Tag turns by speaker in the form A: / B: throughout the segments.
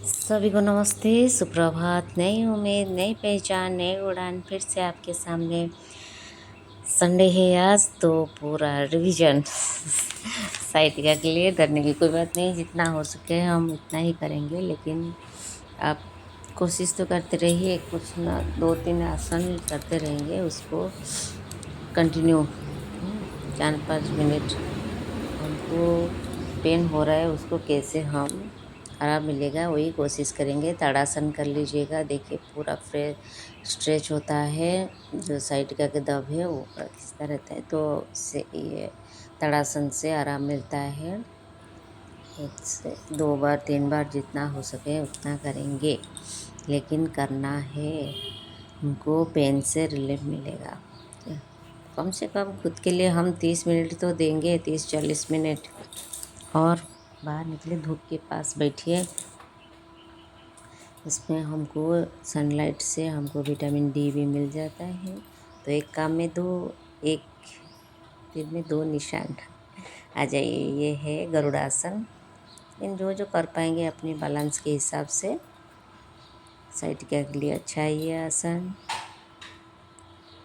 A: सभी को नमस्ते, सुप्रभात। नई उम्मीद, नई पहचान, नई उड़ान फिर से आपके सामने। संडे है आज तो पूरा रिवीजन साहित्य के लिए। डरने की कोई बात नहीं, जितना हो सके हम उतना ही करेंगे, लेकिन आप कोशिश तो करते रहिए। कुछ ना 2-3 आसन करते रहेंगे, उसको कंटिन्यू 4-5 मिनट। हमको पेन हो रहा है, उसको कैसे हम आराम मिलेगा वही कोशिश करेंगे। ताड़ासन कर लीजिएगा, देखिए पूरा फ्रेश स्ट्रेच होता है। जो साइड का दब है वो पूरा खिंचता रहता है, तो इससे ये ताड़ासन से आराम मिलता है। 1 से 2 बार 3 बार जितना हो सके उतना करेंगे, लेकिन करना है। हमको पेन से रिलीफ मिलेगा। कम से कम खुद के लिए हम 30 मिनट तो देंगे, 30-40 मिनट। और बाहर निकले, धूप के पास बैठिए। इसमें हमको सनलाइट से हमको विटामिन डी भी मिल जाता है। तो एक काम में दो, एक तीर में दो निशान आ जाइए। ये है गरुड़ासन। इन जो जो कर पाएंगे अपने बैलेंस के हिसाब से। साइड के लिए अच्छा है ये आसन,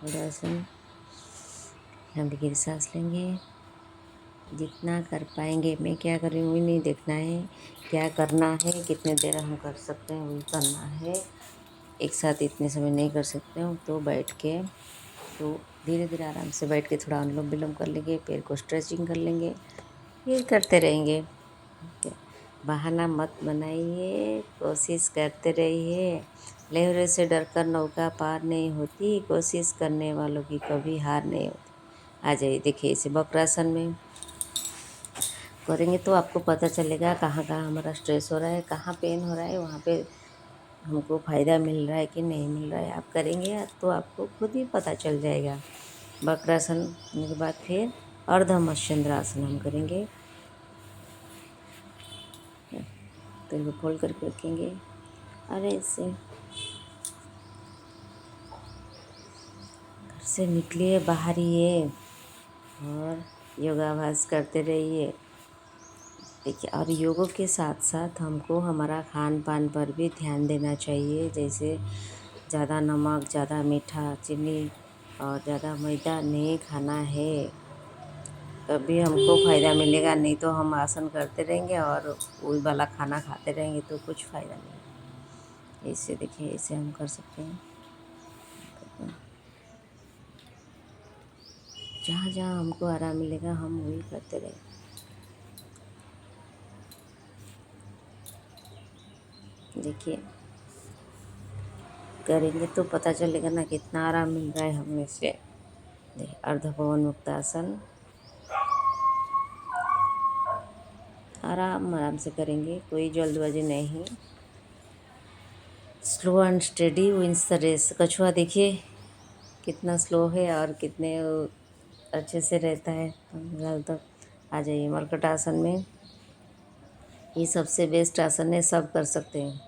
A: गरुड़ासन। लंबी गहरी सांस लेंगे, जितना कर पाएंगे। मैं क्या कर रही हूँ वही नहीं देखना है, क्या करना है, कितने देर हम कर सकते हैं वही करना है। एक साथ इतने समय नहीं कर सकते हो तो बैठ के, तो धीरे धीरे आराम से बैठ के थोड़ा अनुलोम विलोम कर लेंगे, पैर को स्ट्रेचिंग कर लेंगे, ये करते रहेंगे। ठीक है, बहाना मत बनाइए, कोशिश करते रहिए। लहरों से डरकर नौका पार नहीं होती, कोशिश करने वालों की कभी हार नहीं होती। आ जाइए, देखिए इसे वक्रासन में करेंगे तो आपको पता चलेगा कहाँ कहाँ हमारा स्ट्रेस हो रहा है, कहाँ पेन हो रहा है, वहाँ पे हमको फ़ायदा मिल रहा है कि नहीं मिल रहा है। आप करेंगे तो आपको खुद ही पता चल जाएगा। वक्रासन होने के बाद फिर अर्ध मत्स्येंद्रासन हम करेंगे। तो इनको फोल्ड करके रखेंगे और ऐसे घर से निकलिए, बाहरिए और योगाभ्यास करते रहिए। देखिए, और योगों के साथ साथ हमको हमारा खान पान पर भी ध्यान देना चाहिए। जैसे ज़्यादा नमक, ज़्यादा मीठा, चीनी और ज़्यादा मैदा नहीं खाना है, तभी हमको फ़ायदा मिलेगा। नहीं तो हम आसन करते रहेंगे और वही वाला खाना खाते रहेंगे तो कुछ फ़ायदा नहीं। ऐसे देखिए, ऐसे हम कर सकते हैं। जहाँ जहाँ हमको आराम मिलेगा हम वही करते रहेंगे। देखिए, करेंगे तो पता चलेगा ना कितना आराम मिल रहा है हमें से। देखिए, अर्धपवन मुक्तासन आराम आराम से करेंगे, कोई जल्दबाजी नहीं। Slow and steady wins the race. कछुआ देखिए कितना स्लो है और कितने अच्छे से रहता है। तो आ जाइए मरकट आसन में। ये सबसे बेस्ट आसन है, सब कर सकते हैं।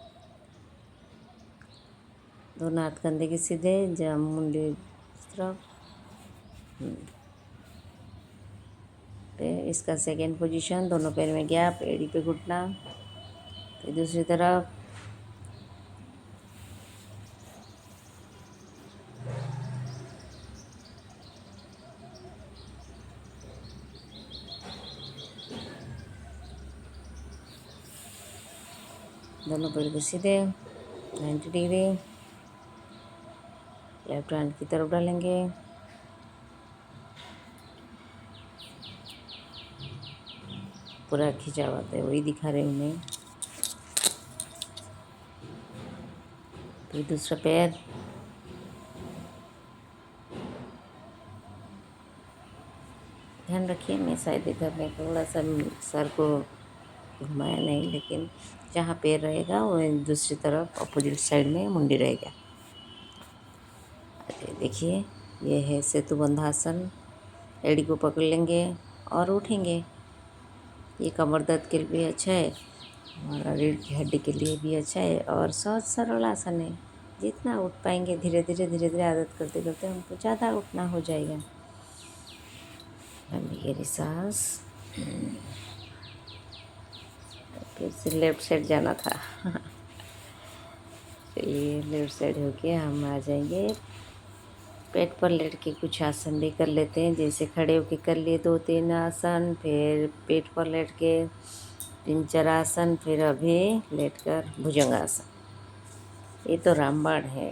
A: दोनों हाथ कंधे के सीधे, जब मुंडी इस तरफ। इसका सेकेंड पोजीशन, दोनों पैर में गैप, एड़ी पे घुटना। फिर दूसरी तरफ। दोनों पैर को सीधे 90 डिग्री लेफ्ट हैंड की तरफ डालेंगे। पूरा खिंचा हुआ है, वही दिखा रही हूँ मैं। फिर दूसरा पैर, ध्यान रखिए मैं शायद इधर में थोड़ा सा सर को घुमाया नहीं, लेकिन जहाँ पैर रहेगा वो दूसरी तरफ अपोजिट साइड में मुंडी रहेगा। देखिए, ये है सेतुबंधासन। एड़ी को पकड़ लेंगे और उठेंगे। ये कमर दर्द के लिए भी अच्छा है और रीढ़ की हड्डी के लिए भी अच्छा है और सहज सरल आसन है। जितना उठ पाएंगे, धीरे धीरे आदत करते करते हमको ज़्यादा उठना हो जाएगा। लंबी गहरी सांस। फिर से लेफ्ट साइड जाना था। चलिए लेफ्ट साइड होके हम आ जाएंगे। पेट पर लेट के कुछ आसन भी कर लेते हैं, जैसे खड़े होके कर लिए 2-3 आसन, फिर पेट पर लेट के 3-4 आसन, फिर अभी लेटकर भुजंगासन। ये तो रामबाण है।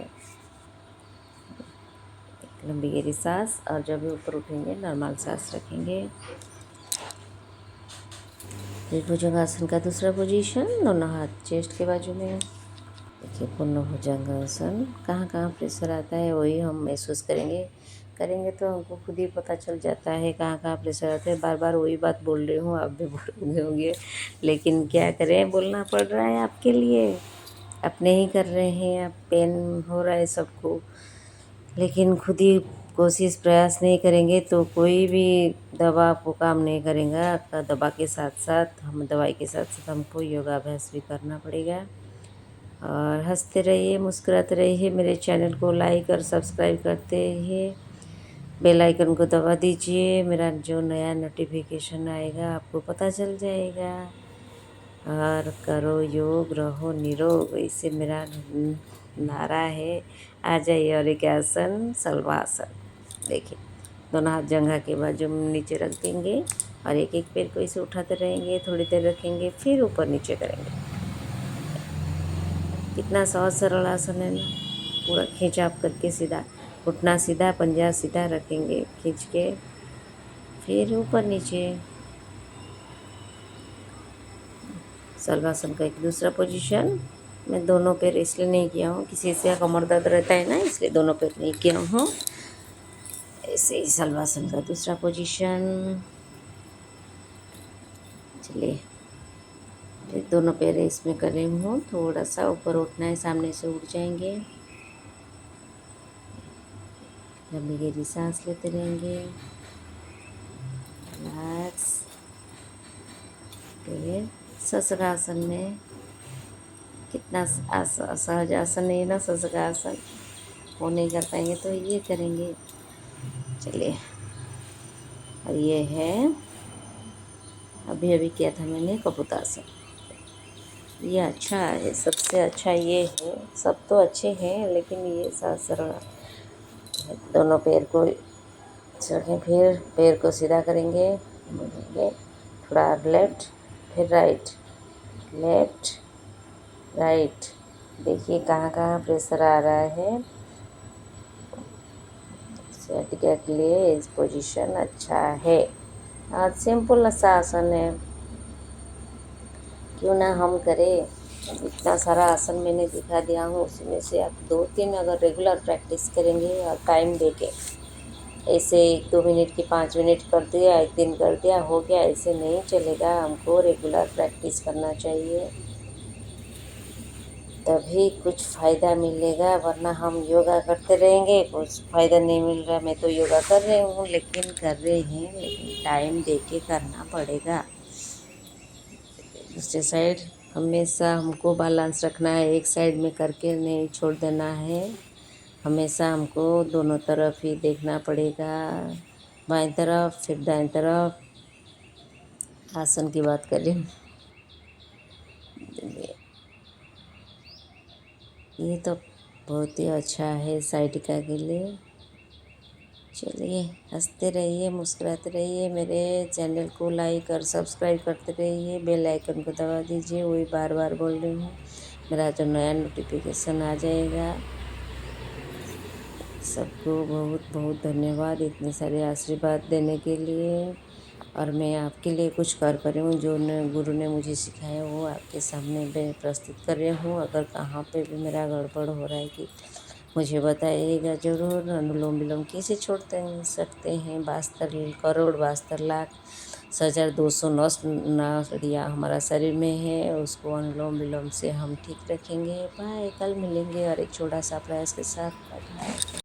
A: लंबी गहरी सांस, और जब भी ऊपर उठेंगे नॉर्मल सांस रखेंगे। फिर भुजंगासन का दूसरा पोजीशन, दोनों हाथ चेस्ट के बाजू में। देखिए पूर्ण भुजंगासन, कहाँ कहाँ प्रेशर आता है वही हम महसूस करेंगे तो हमको खुद ही पता चल जाता है कहाँ कहाँ प्रेशर आता है। बार बार वही बात बोल रही हूँ, आप भी बोल होंगे, लेकिन क्या करें, बोलना पड़ रहा है आपके लिए। अपने ही कर रहे हैं, आप पेन हो रहा है सबको, लेकिन खुद ही कोशिश प्रयास नहीं करेंगे तो कोई भी दवा आपको काम नहीं करेगा। दवा के साथ साथ दवाई के साथ साथ हमको योगाभ्यास भी करना पड़ेगा। और हंसते रहिए, मुस्कुराते रहिए। मेरे चैनल को लाइक और सब्सक्राइब करते रहिए। बेल आइकन को दबा दीजिए, मेरा जो नया नोटिफिकेशन आएगा आपको पता चल जाएगा। और करो योग, रहो निरोग, इससे मेरा नारा है। आ जाइए। और एक आसन शलभासन। देखिए दोनों हाथ जंघा के बाजू में नीचे रख देंगे और एक एक पैर को इसे उठाते रहेंगे, थोड़ी देर रखेंगे, फिर ऊपर नीचे करेंगे। कितना सहज सरल आसन है ना। पूरा खींचाव करके सीधा घुटना सीधा, पंजा सीधा रखेंगे, खींच के फिर ऊपर नीचे। शलभासन का एक दूसरा पोजीशन, मैं दोनों पैर इसलिए नहीं किया हूँ, किसी से कमर दर्द रहता है ना, इसलिए दोनों पैर नहीं किया हूँ। ऐसे ही शलभासन का दूसरा पोजीशन। चलिए फिर दोनों पैर इसमें कर रही हूँ, थोड़ा सा ऊपर उठना है, सामने से उठ जाएंगे। लंबी गहरी सांस लेते रहेंगे, रिलैक्स। फिर शशकासन में कितना सहज आसन है ना, शशकासन वो नहीं कर पाएंगे तो ये करेंगे। चलिए, और ये है अभी अभी किया था मैंने कपूतासन। ये अच्छा है, सबसे अच्छा ये है। सब तो अच्छे हैं लेकिन ये सरल। दोनों पैर को रखें, फिर पैर को सीधा करेंगे, मुड़ेंगे, थोड़ा लेफ्ट फिर राइट, लेफ्ट राइट। देखिए कहाँ कहाँ प्रेशर आ रहा है। सैटिका के लिए इस पोजीशन अच्छा है और सिंपल सा आसन है, क्यों ना हम करें। इतना सारा आसन मैंने दिखा दिया हूँ, उसमें से आप 2-3 अगर रेगुलर प्रैक्टिस करेंगे और टाइम देके, ऐसे 1-2 मिनट की 5 मिनट कर दिया, एक दिन कर दिया, हो गया, ऐसे नहीं चलेगा। हमको रेगुलर प्रैक्टिस करना चाहिए, तभी कुछ फ़ायदा मिलेगा, वरना हम योगा करते रहेंगे, कुछ फ़ायदा नहीं मिल रहा। मैं तो योगा कर रही हूँ, लेकिन कर रहे हैं, लेकिन टाइम देके करना पड़ेगा। दूसरे साइड हमेशा हमको बैलेंस रखना है, एक साइड में करके नहीं छोड़ देना है। हमेशा हमको दोनों तरफ ही देखना पड़ेगा, बाएं तरफ फिर दाएं तरफ। आसन की बात करें, ये तो बहुत ही अच्छा है साइटिका के लिए। चलिए, हंसते रहिए, मुस्कुराते रहिए, मेरे चैनल को लाइक और सब्सक्राइब करते रहिए, बेल आइकन को दबा दीजिए, वही बार बार बोल रही हूँ, मेरा जो नया नोटिफिकेशन आ जाएगा। सबको बहुत बहुत धन्यवाद इतने सारे आशीर्वाद देने के लिए। और मैं आपके लिए कुछ कर पा रही हूँ, जो गुरु ने मुझे सिखाया वो आपके सामने मैं प्रस्तुत कर रही हूँ। अगर कहाँ पे भी मेरा गड़बड़ हो रहा है कि मुझे बताइएगा ज़रूर। अनुलोम विलोम कैसे छोड़ते सकते हैं, 72 करोड़ 72 लाख 6,209 नाड़ियाँ हमारा शरीर में है, उसको अनुलोम विलोम से हम ठीक रखेंगे। बाय, कल मिलेंगे और एक छोटा सा प्रयास के साथ। बाय।